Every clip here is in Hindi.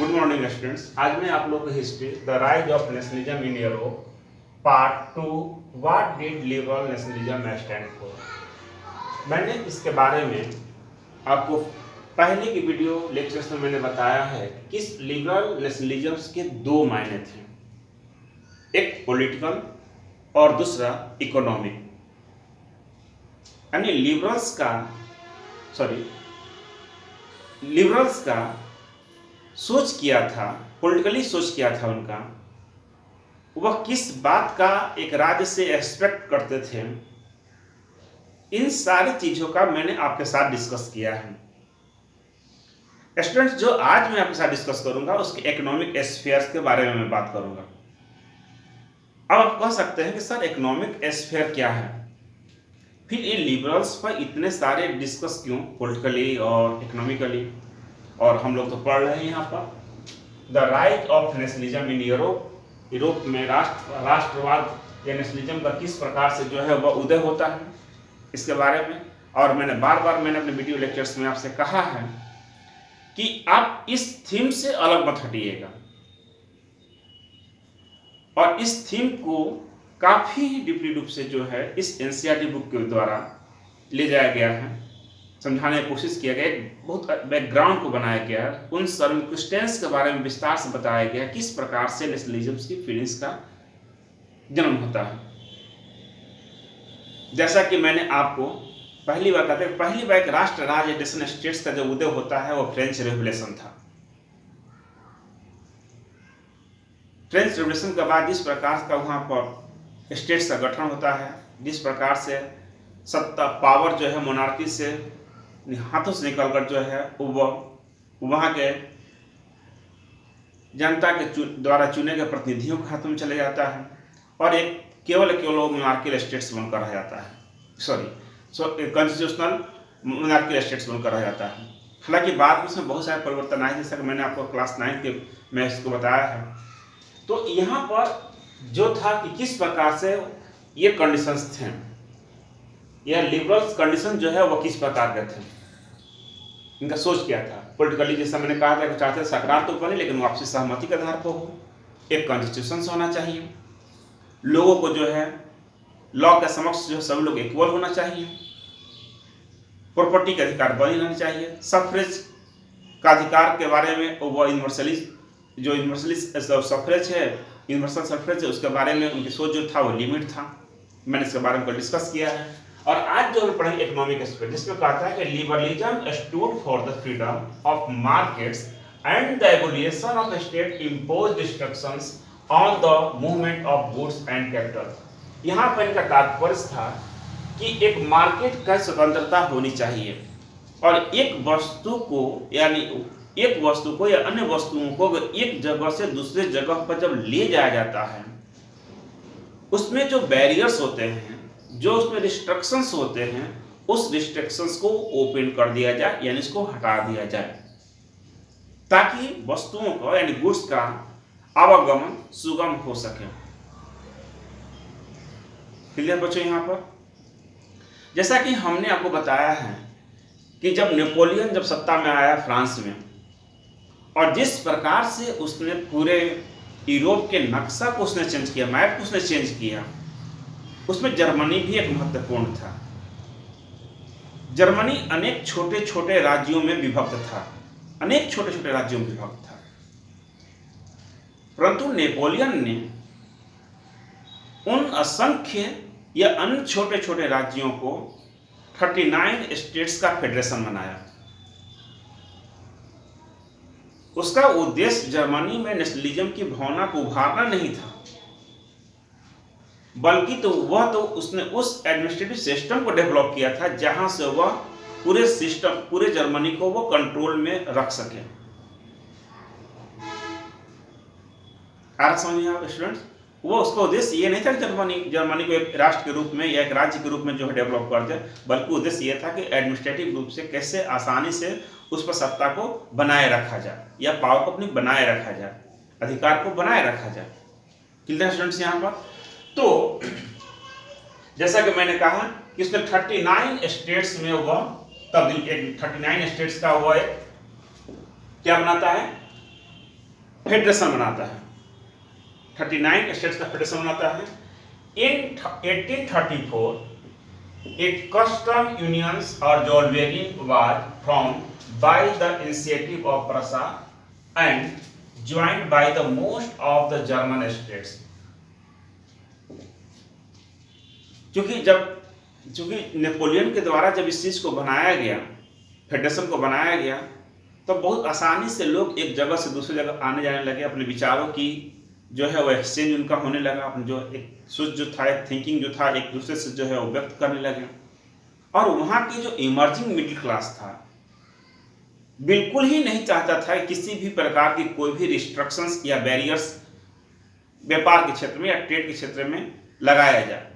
Good morning students. आज मैं आप लोग को history the rise of nationalism in Europe part 2 what did liberal nationalism stand for. मैंने इसके बारे में आपको पहले की वीडियो लेक्चर्स में मैंने बताया है कि इस लिबरल नेशनलिज्म के दो मायने थे, एक पॉलिटिकल और दूसरा इकोनॉमिक। यानी लिबरल्स का सोच किया था, पॉलिटिकली सोच किया था उनका, वह किस बात का एक राज्य से एक्सपेक्ट करते थे, इन सारी चीजों का मैंने आपके साथ डिस्कस किया है। स्टूडेंट्स, जो आज मैं आपके साथ डिस्कस करूंगा उसके इकोनॉमिक स्फीयर्स के बारे में मैं बात करूंगा। अब आप कह सकते हैं कि सर इकोनॉमिक स्फीयर क्या है, फिर ये लिबरल्स पर इतने सारे डिस्कस क्यों पॉलिटिकली और इकोनॉमिकली। और हम लोग तो पढ़ रहे हैं यहाँ पर the rise of nationalism in Europe, Europe में राष्ट्रवाद या नेशनलिज्म का किस प्रकार से जो है वह उदय होता है, इसके बारे में। और मैंने बार बार अपने वीडियो लेक्चर्स में आपसे कहा है कि आप इस थीम से अलग मत हटिएगा, और इस थीम को काफी डीपली रूप से जो है इस एनसीईआरटी बुक के द्वारा ले जाया गया है, समझाने की कोशिश किया गया, बहुत बैकग्राउंड को बनाया गया है, उन सर्कमस्टेंस के बारे में विस्तार से बताया गया है किस प्रकार से नेशनलिज्म की फीलिंग्स का जन्म होता है। जैसा कि मैंने आपको पहली बार एक राष्ट्र राज्य नेशन स्टेट्स का जो उदय होता है वो फ्रेंच रेवोल्यूशन था। फ्रेंच रेवोल्यूशन के बाद जिस प्रकार का वहाँ पर स्टेट्स का गठन होता है, जिस प्रकार से सत्ता पावर जो है मोनार्की से हाथों से निकलकर जो है वो वहाँ के जनता के द्वारा चुने गए प्रतिनिधियों के हाथों में चले जाता है, और एक केवल मोनार्कियल स्टेट्स बनकर रह जाता है, कॉन्स्टिट्यूशनल मोनार्कियल स्टेट्स बनकर रह जाता है। हालांकि बाद में उसमें बहुत सारे परिवर्तन आए, जैसा कि मैंने आपको क्लास 9 के में इसको बताया है। तो यहाँ पर जो था कि किस प्रकार से ये कंडीशंस थे, यह लिबरल्स कंडीशन जो है वो किस प्रकार के थे, इनका सोच क्या था। पॉलिटिकली जैसा मैंने कहा था कि चाहते सरकार तो बने लेकिन वो आपसी सहमति के आधार पर हो, एक कॉन्स्टिट्यूशन होना चाहिए, लोगों को जो है लॉ के समक्ष जो सभी लोग इक्वल होना चाहिए, प्रॉपर्टी का अधिकार बनी रहना चाहिए, सफ्रेज का अधिकार के बारे में वो यूनिवर्सलिस्ट सफ्रेज है, यूनिवर्सल सफ्रेज है, उसके बारे में उनकी सोच जो था वो लिमिट था। मैंने इसके बारे में डिस्कस किया है। और आज जो हम पढ़ेंगे इकोनॉमिक एस्पेक्ट, जिसमें कहता है कि liberalism stood for the freedom of markets and the abolition of state imposed restrictions on the movement of goods and capital. यहाँ पर इनका तात्पर्य था कि एक मार्केट का स्वतंत्रता होनी चाहिए, और एक वस्तु को या अन्य वस्तुओं को अगर एक जगह से दूसरे जगह पर जब ले जाया जाता है, उसमें जो बैरियर्स होते हैं, जो उसमें रिस्ट्रिक्शंस होते हैं, उस रिस्ट्रिक्शंस को ओपन कर दिया जाए, यानी इसको हटा दिया जाए, ताकि वस्तुओं का यानी गुड्स का आवागमन सुगम हो सके। क्लियर बच्चों? यहाँ पर जैसा कि हमने आपको बताया है कि जब नेपोलियन जब सत्ता में आया फ्रांस में, और जिस प्रकार से उसने पूरे यूरोप के नक्शा को उसने चेंज किया, मैप को उसने चेंज किया, उसमें जर्मनी भी एक महत्वपूर्ण था। जर्मनी अनेक छोटे छोटे राज्यों में विभक्त था, परंतु नेपोलियन ने उन असंख्य या अन्य छोटे छोटे राज्यों को 39 स्टेट्स का फेडरेशन बनाया। उसका उद्देश्य जर्मनी में नेशनलिज्म की भावना को उभारना नहीं था, बल्कि उसने उस एडमिनिस्ट्रेटिव सिस्टम को डेवलप किया था जहां से वह पूरे जर्मनी को वो कंट्रोल में रख सके। आ समझ में आप स्टूडेंट्स? वो उसका उद्देश्य ये नहीं था कि जर्मनी को एक राष्ट्र के रूप में या एक राज्य के रूप में जो है डेवलप कर दे, बल्कि उद्देश्य ये था कि एडमिनिस्ट्रेटिव रूप से कैसे आसानी से उस पर सत्ता को बनाए रखा जाए, या पावर को अपनी बनाए रखा जाए, अधिकार को बनाए रखा जाए। Clear students? यहाँ पर तो जैसा कि मैंने कहा कि इसमें 39 स्टेट्स में तब 39 स्टेट्स का क्या बनाता है, फेडरेशन बनाता है, 39 स्टेट्स का फेडरेशन बनाता है। इन 1834 a custom unions or Zollverein was formed by the initiative of Prussia and joined by the most of the German states। चूंकि नेपोलियन के द्वारा जब इस चीज को बनाया गया, फेडरेशन को बनाया गया, तो बहुत आसानी से लोग एक जगह से दूसरी जगह आने जाने लगे, अपने विचारों की जो है वो एक्सचेंज उनका होने लगा, अपने जो एक सोच जो था, एक थिंकिंग जो था, एक दूसरे से जो है वो व्यक्त करने लगे। और वहाँ की जो इमर्जिंग मिडिल क्लास था बिल्कुल ही नहीं चाहता था कि किसी भी प्रकार की कोई भी रिस्ट्रिक्शंस या बैरियर्स व्यापार के क्षेत्र में या ट्रेड के क्षेत्र में लगाया जाए।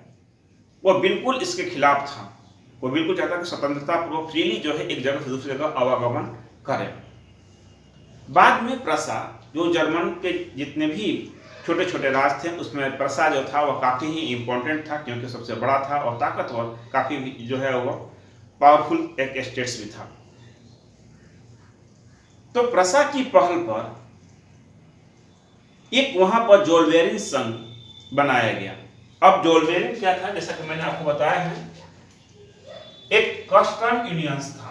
वो बिल्कुल इसके खिलाफ था। वो बिल्कुल चाहता कि स्वतंत्रता पूर्वक फ्रीली जो है एक जगह से दूसरी जगह आवागमन करें। बाद में प्रसा, जो जर्मन के जितने भी छोटे छोटे राज थे उसमें प्रसा जो था वह काफ़ी ही इम्पोर्टेंट था, क्योंकि सबसे बड़ा था और ताकतवर, काफ़ी जो है वो पावरफुल एक स्टेट्स भी था। तो प्रसा की पहल पर एक वहां पर जोल्वेरिन संघ बनाया गया। अब जोल्वेरिन क्या था, जैसा कि मैंने आपको बताया है, एक कस्टम यूनियंस था,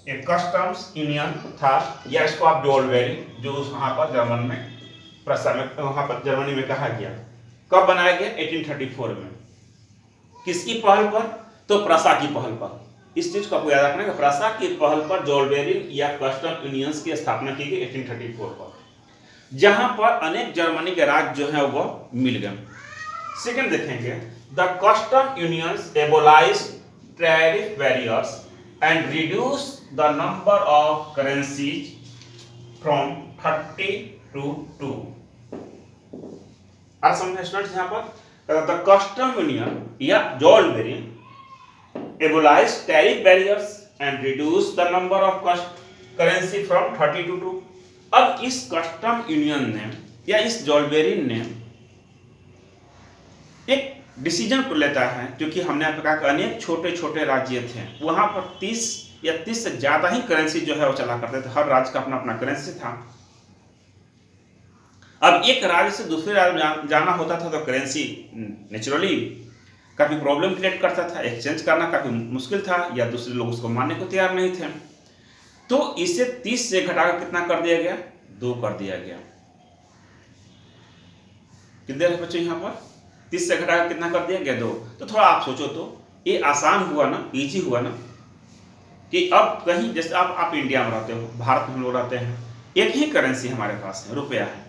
एक कस्टम्स यूनियन था, या इसको आप जोल्वेरिन, जो वहां पर जर्मन में प्रसा में वहां पर जर्मनी में कहा गया। कब बनाया गया? 1834 में। किसकी पहल पर? तो प्रसा की पहल पर। इस चीज को आपको याद रखना है कि प्रसा की पहल पर जोल्वेरिन या कस्टम यूनियंस की स्थापना की गई 1834 पर, जहां पर अनेक जर्मनी के राज्य जो है वो मिल गए। सेकंड देखेंगे, the customs unions abolish tariff barriers and reduce the number of currencies from 30 to 2। और समझे स्टूडेंट्स, यहाँ पर द कस्टम यूनियन या Zollverein abolish tariff barriers and reduce the number of currency from 30 to 2। अब इस कस्टम यूनियन ने या इस जोल्वेरिन ने एक डिसीजन को लेता है, क्योंकि हमने आपको कहा कि अनेक छोटे छोटे राज्य थे, वहां पर 30 या 30 से ज्यादा ही करेंसी जो है वो चला करते थे। हर राज्य का अपना अपना करेंसी था। अब एक राज्य से दूसरे राज्य में जाना होता था तो करेंसी नेचुरली काफी प्रॉब्लम क्रिएट करता था, एक्सचेंज करना काफी मुश्किल था, या दूसरे लोग उसको मानने को तैयार नहीं थे। तो इसे 30 से घटाकर कितना कर दिया गया? 2 कर दिया गया। कितने बच्चों यहाँ पर 30 से घटाकर कितना कर दिया गया? 2। तो थोड़ा आप सोचो तो ये आसान हुआ ना, इजी हुआ ना, कि अब कहीं जैसे आप इंडिया में रहते हो, भारत में हम लोग रहते हैं, एक ही करेंसी हमारे पास है, रुपया है,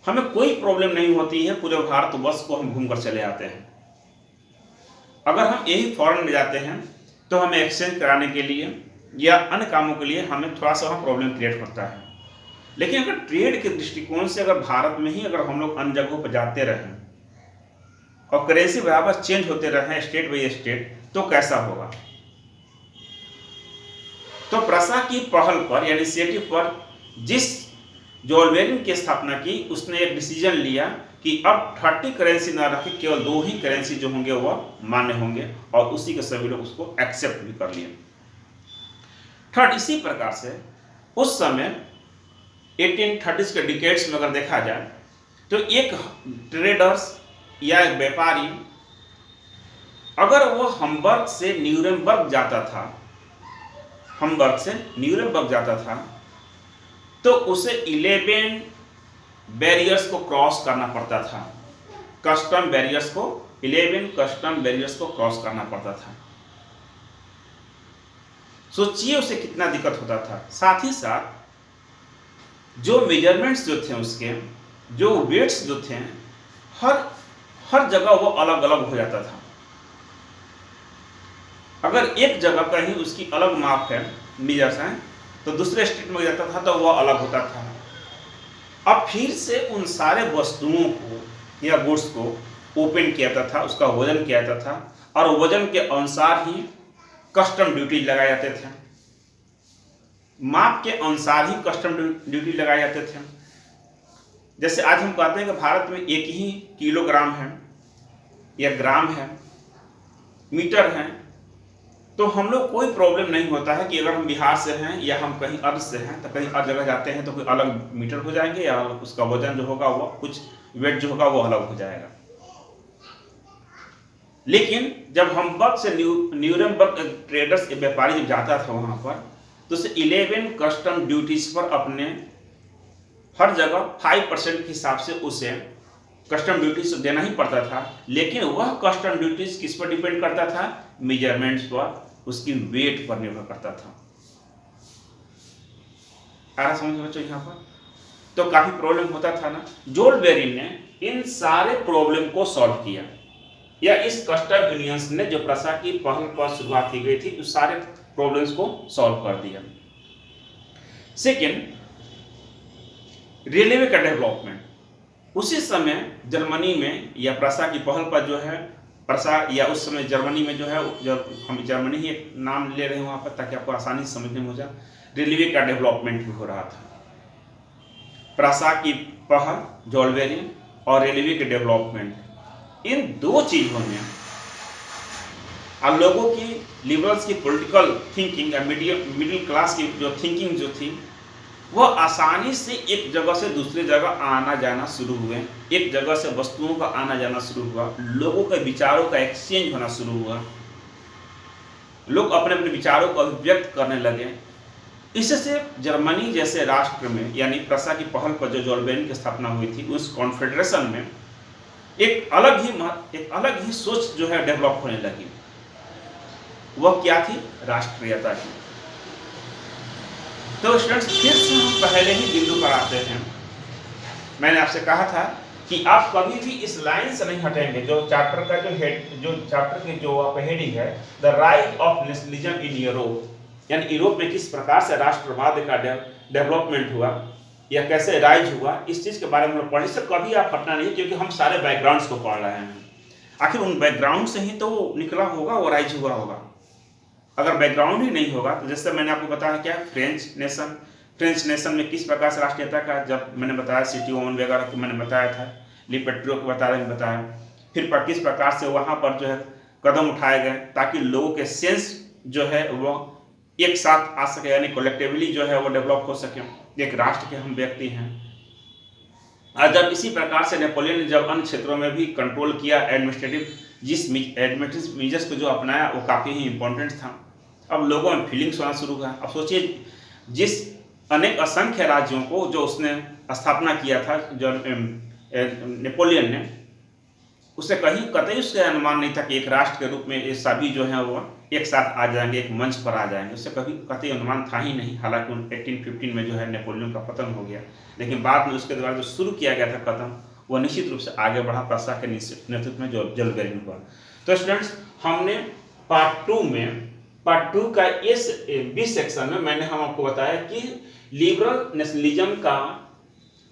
हमें कोई प्रॉब्लम नहीं होती है, पूरे भारतवर्ष को हम घूमकर चले आते हैं। अगर हम यही फॉरेन में जाते हैं तो हमें एक्सचेंज कराने के लिए या अन्य कामों के लिए हमें थोड़ा सा प्रॉब्लम क्रिएट होता है। लेकिन अगर ट्रेड के दृष्टिकोण से अगर भारत में ही अगर हम लोग अन्य जगहों पर जाते रहें और करेंसी बराबर चेंज होते रहें स्टेट बाई स्टेट, तो कैसा होगा? तो प्रसा की पहल पर या इनिशिएटिव पर जिस जोल्वेरिन की स्थापना की, उसने एक डिसीजन लिया कि अब 30 करेंसी ना रखे, केवल 2 ही करेंसी जो होंगे वह मान्य होंगे, और उसी के सभी लोग उसको एक्सेप्ट भी कर लिए। थर्ड, इसी प्रकार से उस समय 1830s के डिकेड्स में अगर देखा जाए तो एक ट्रेडर्स या एक व्यापारी अगर वो हम्बर्ग से न्यूरेमबर्ग जाता था, हम्बर्ग से न्यूरेमबर्ग जाता था, तो उसे 11 बैरियर्स को क्रॉस करना पड़ता था। कस्टम बैरियर्स को 11 कस्टम बैरियर्स को क्रॉस करना पड़ता था। सोचिए उसे कितना दिक्कत होता था। साथ ही साथ जो मेजरमेंट्स जो थे उसके, जो वेट्स जो थे, हर जगह वो अलग अलग हो जाता था। अगर एक जगह कहीं उसकी अलग माप है, मेजर्स हैं, तो दूसरे स्टेट में जाता था तो वह अलग होता था। अब फिर से उन सारे वस्तुओं को या गुड्स को ओपन किया जाता था, उसका वजन किया जाता था, और वजन के अनुसार ही कस्टम ड्यूटी लगाए जाते थे। माप के अनुसार ही कस्टम ड्यूटी लगाए जाते थे। जैसे आज हम कहते हैं कि भारत में एक ही किलोग्राम है या ग्राम है, मीटर है, तो हम लोग कोई प्रॉब्लम नहीं होता है कि अगर हम बिहार से हैं या हम कहीं अर्ध से हैं तो कहीं और जगह जाते हैं तो कोई अलग मीटर हो जाएंगे या उसका वजन जो होगा वो कुछ वेट जो होगा वो अलग हो जाएगा। लेकिन जब हम वक्त से न्यूरेमबर्ग ट्रेडर्स व्यापारी जब जाता था वहां पर तो उसे 11 कस्टम ड्यूटीज पर अपने हर जगह 5% के हिसाब से उसे कस्टम ड्यूटीज देना ही पड़ता था। लेकिन वह कस्टम ड्यूटीज किस पर डिपेंड करता था? मेजरमेंट्स पर, उसकी वेट पर निर्भर करता था। आ समझ बच्चों यहाँ पर? तो काफी प्रॉब्लम होता था ना। जोल बेरिन ने इन सारे प्रॉब्लम को सॉल्व किया, या इस कस्टम यूनियंस ने जो प्रसा की पहल पर शुरुआत की गई थी उस सारे प्रॉब्लम्स को सॉल्व कर दिया। सेकेंड, रेलवे का डेवलपमेंट। उसी समय जर्मनी में या प्रसा की पहल पर जो है प्रसा या उस समय जर्मनी में जो है, जब हम जर्मनी ही एक नाम ले रहे हैं वहां पर ताकि आपको आसानी से समझने में हो जाए, रेलवे का डेवलपमेंट भी हो रहा था। प्रसा की पहल, जोल बेरिन और रेलवे के डेवलपमेंट, इन दो चीजों में अब लोगों की, लिबरल्स की पॉलिटिकल थिंकिंग या मिडिल क्लास की जो थिंकिंग जो थी वह आसानी से एक जगह से दूसरी जगह आना जाना शुरू हुए, एक जगह से वस्तुओं का आना जाना शुरू हुआ, लोगों के विचारों का एक्सचेंज होना शुरू हुआ, लोग अपने अपने विचारों को अभिव्यक्त करने लगे। इससे जर्मनी जैसे राष्ट्र में, यानी प्रसा की पहल पर जो जोल बेरिन की स्थापना हुई थी, उस कॉन्फेडरेशन में एक अलग ही सोच जो है डेवलप होने लगी। वह क्या थी? राष्ट्रीयता की। तो स्टूडेंट्स, फिर से हम पहले ही बिंदु पर आते हैं। मैंने आपसे कहा था कि आप कभी भी इस लाइन से नहीं हटेंगे। जो चैप्टर का जो हेड, जो चैप्टर की जो आप हेडिंग है, the rise of nationalism in Europe, यानी यूरोप में किस प्रकार से राष्ट्रवाद का डेवलपमेंट हुआ या कैसे राइज हुआ, इस चीज के बारे में हम पढ़े। से कभी आप हटना नहीं, क्योंकि हम सारे बैकग्राउंड्स को पढ़ रहे हैं। आखिर उन बैकग्राउंड से ही तो निकला होगा, वो राइज हुआ होगा। अगर बैकग्राउंड ही नहीं होगा तो जैसे मैंने आपको बताया क्या, फ्रेंच नेशन में किस प्रकार से राष्ट्रीयता का, जब मैंने बताया सिटी ओवन वगैरह को मैंने बताया था, लिपेट्रो को बताया, फिर किस प्रकार से वहाँ पर जो है कदम उठाए गए ताकि लोगों के सेंस जो है वो एक साथ आ सके, यानी कलेक्टिवली जो है वो डेवलप हो सके, एक राष्ट्र के हम व्यक्ति हैं। और जब इसी प्रकार से नेपोलियन ने जब अन्य क्षेत्रों में भी कंट्रोल किया, एडमिनिस्ट्रेटिव मेजर्स को जो अपनाया वो काफ़ी ही इंपॉर्टेंट था। अब लोगों में फीलिंग्स होना शुरू हुआ। अब सोचिए, जिस अनेक असंख्य राज्यों को जो उसने स्थापना किया था, जो नेपोलियन ने, उसे कहीं कतई उसका अनुमान नहीं था कि एक राष्ट्र के रूप में ये सभी जो है वो एक साथ आ जाएंगे, एक मंच पर आ जाएंगे। उससे कभी कतई अनुमान था ही नहीं। हालांकि 1815 में जो है नेपोलियन का पतन हो गया, लेकिन बाद में उसके द्वारा जो शुरू किया गया था कदम, वह निश्चित रूप से आगे बढ़ा प्रसा के नेतृत्व में जो जोल बेरिन हुआ। तो स्टूडेंट्स, हमने पार्ट 2 का इस बी सेक्शन में मैंने हम आपको बताया कि लिबरल नेशनलिज्म का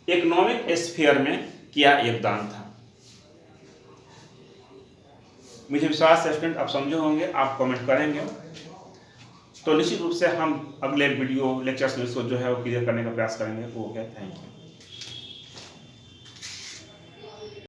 इकोनॉमिक स्फीयर में क्या योगदान था। मुझे विश्वास है स्टूडेंट आप समझे होंगे, आप कमेंट करेंगे तो निश्चित रूप से हम अगले वीडियो लेक्चर्स में इसको जो है वो क्लियर करने का प्रयास करेंगे। Okay, thank you.